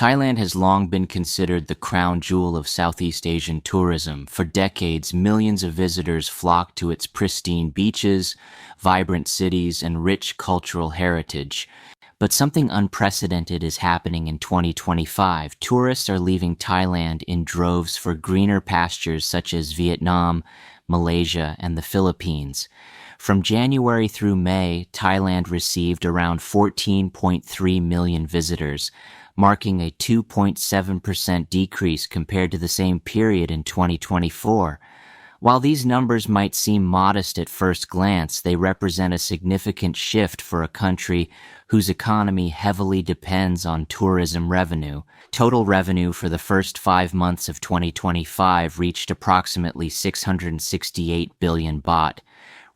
Thailand has long been considered the crown jewel of Southeast Asian tourism. For decades, millions of visitors flock to its pristine beaches, vibrant cities, and rich cultural heritage. But something unprecedented is happening in 2025. Tourists are leaving Thailand in droves for greener pastures such as Vietnam, Malaysia, and the Philippines. From January through May, Thailand received around 14.3 million visitors, marking a 2.7% decrease compared to the same period in 2024. While these numbers might seem modest at first glance, they represent a significant shift for a country whose economy heavily depends on tourism revenue. Total revenue for the first 5 months of 2025 reached approximately 668 billion baht,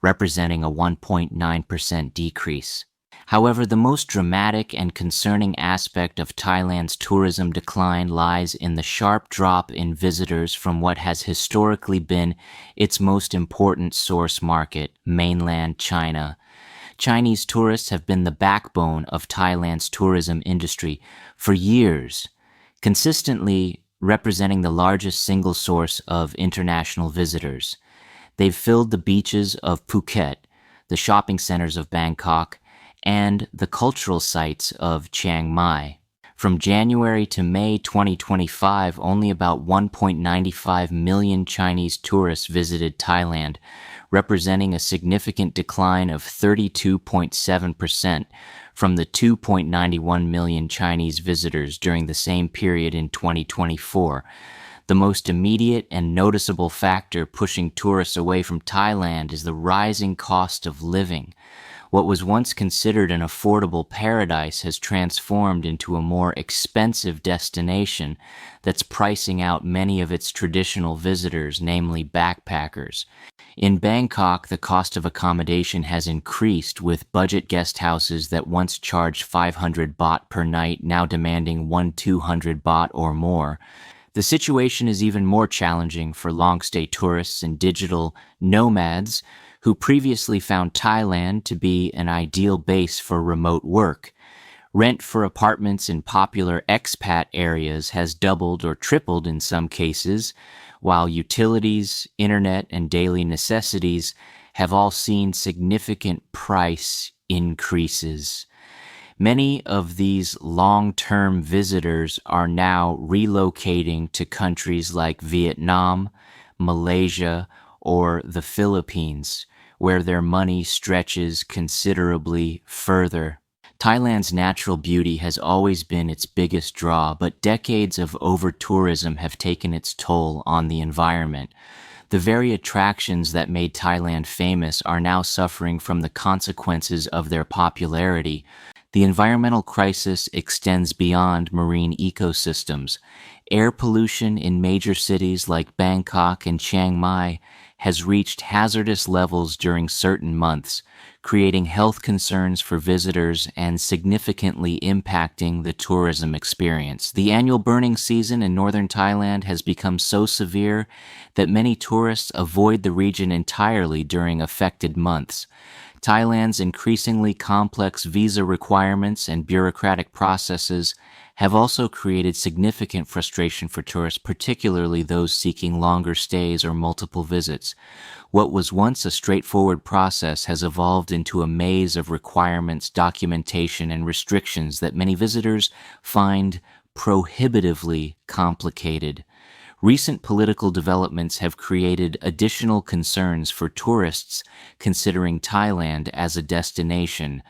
representing a 1.9% decrease. However, the most dramatic and concerning aspect of Thailand's tourism decline lies in the sharp drop in visitors from what has historically been its most important source market, mainland China. Chinese tourists have been the backbone of Thailand's tourism industry for years, consistently representing the largest single source of international visitors. They've filled the beaches of Phuket, the shopping centers of Bangkok, and the cultural sites of Chiang Mai. From January to May 2025, only about 1.95 million Chinese tourists visited Thailand, representing a significant decline of 32.7% from the 2.91 million Chinese visitors during the same period in 2024. The most immediate and noticeable factor pushing tourists away from Thailand is the rising cost of living. What was once considered an affordable paradise has transformed into a more expensive destination that's pricing out many of its traditional visitors, namely backpackers. In Bangkok, the cost of accommodation has increased, with budget guest houses that once charged 500 baht per night now demanding 200 baht or more. The situation is even more challenging for long-stay tourists and digital nomads who previously found Thailand to be an ideal base for remote work. Rent for apartments in popular expat areas has doubled or tripled in some cases, while utilities, internet, and daily necessities have all seen significant price increases. Many of these long-term visitors are now relocating to countries like Vietnam, Malaysia, or the Philippines, where their money stretches considerably further. Thailand's natural beauty has always been its biggest draw, but decades of over-tourism have taken its toll on the environment. The very attractions that made Thailand famous are now suffering from the consequences of their popularity. The environmental crisis extends beyond marine ecosystems. Air pollution in major cities like Bangkok and Chiang Mai has reached hazardous levels during certain months, creating health concerns for visitors and significantly impacting the tourism experience. The annual burning season in northern Thailand has become so severe that many tourists avoid the region entirely during affected months. Thailand's increasingly complex visa requirements and bureaucratic processes have also created significant frustration for tourists, particularly those seeking longer stays or multiple visits. What was once a straightforward process has evolved into a maze of requirements, documentation, and restrictions that many visitors find prohibitively complicated. Recent political developments have created additional concerns for tourists considering Thailand as a destination.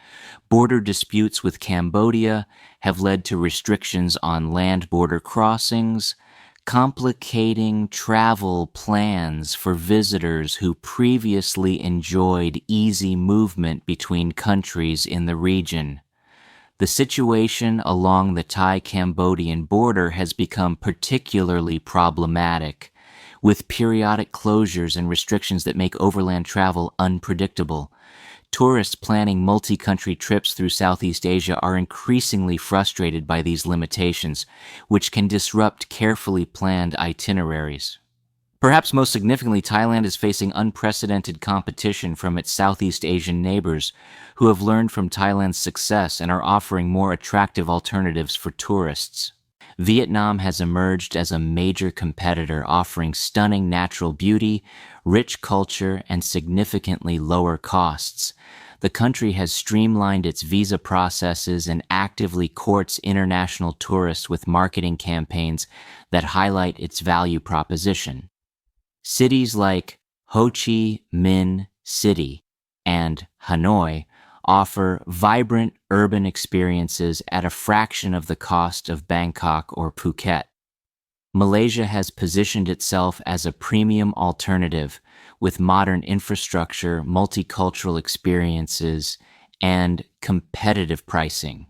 Border disputes with Cambodia have led to restrictions on land border crossings, complicating travel plans for visitors who previously enjoyed easy movement between countries in the region. The situation along the Thai-Cambodian border has become particularly problematic, with periodic closures and restrictions that make overland travel unpredictable. Tourists planning multi-country trips through Southeast Asia are increasingly frustrated by these limitations, which can disrupt carefully planned itineraries. Perhaps most significantly, Thailand is facing unprecedented competition from its Southeast Asian neighbors, who have learned from Thailand's success and are offering more attractive alternatives for tourists. Vietnam has emerged as a major competitor, offering stunning natural beauty, rich culture, and significantly lower costs. The country has streamlined its visa processes and actively courts international tourists with marketing campaigns that highlight its value proposition. Cities like Ho Chi Minh City and Hanoi offer vibrant urban experiences at a fraction of the cost of Bangkok or Phuket. Malaysia has positioned itself as a premium alternative with modern infrastructure, multicultural experiences, and competitive pricing.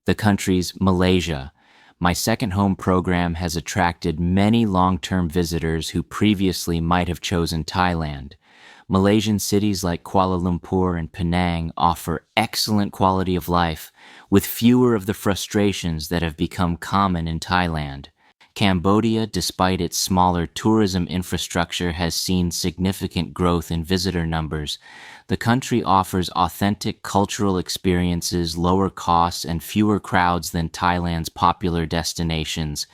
The country's Malaysia, my second home program, has attracted many long-term visitors who previously might have chosen Thailand. Malaysian cities like Kuala Lumpur and Penang offer excellent quality of life, with fewer of the frustrations that have become common in Thailand. Cambodia, despite its smaller tourism infrastructure, has seen significant growth in visitor numbers. The country offers authentic cultural experiences, lower costs, and fewer crowds than Thailand's popular destinations.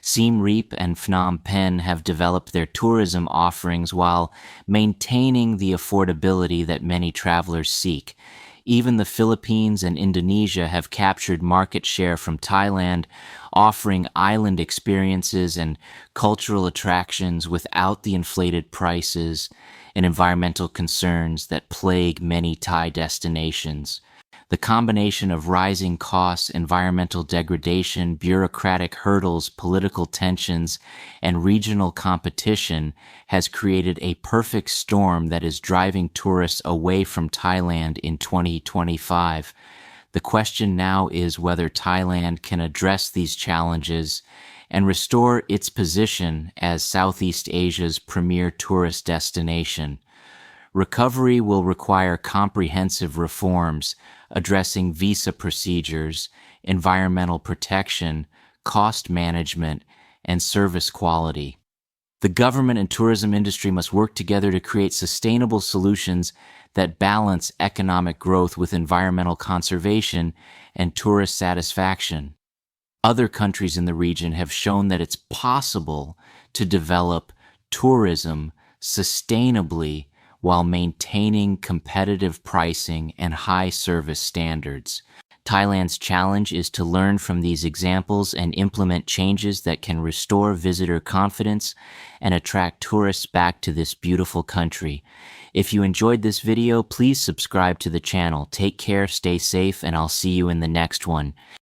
Siem Reap and Phnom Penh have developed their tourism offerings while maintaining the affordability that many travelers seek. Even the Philippines and Indonesia have captured market share from Thailand, offering island experiences and cultural attractions without the inflated prices and environmental concerns that plague many Thai destinations. The combination of rising costs, environmental degradation, bureaucratic hurdles, political tensions, and regional competition has created a perfect storm that is driving tourists away from Thailand in 2025. The question now is whether Thailand can address these challenges and restore its position as Southeast Asia's premier tourist destination. Recovery will require comprehensive reforms addressing visa procedures, environmental protection, cost management, and service quality. The government and tourism industry must work together to create sustainable solutions that balance economic growth with environmental conservation and tourist satisfaction. Other countries in the region have shown that it's possible to develop tourism sustainably while maintaining competitive pricing and high service standards. Thailand's challenge is to learn from these examples and implement changes that can restore visitor confidence and attract tourists back to this beautiful country. If you enjoyed this video, please subscribe to the channel. Take care, stay safe, and I'll see you in the next one.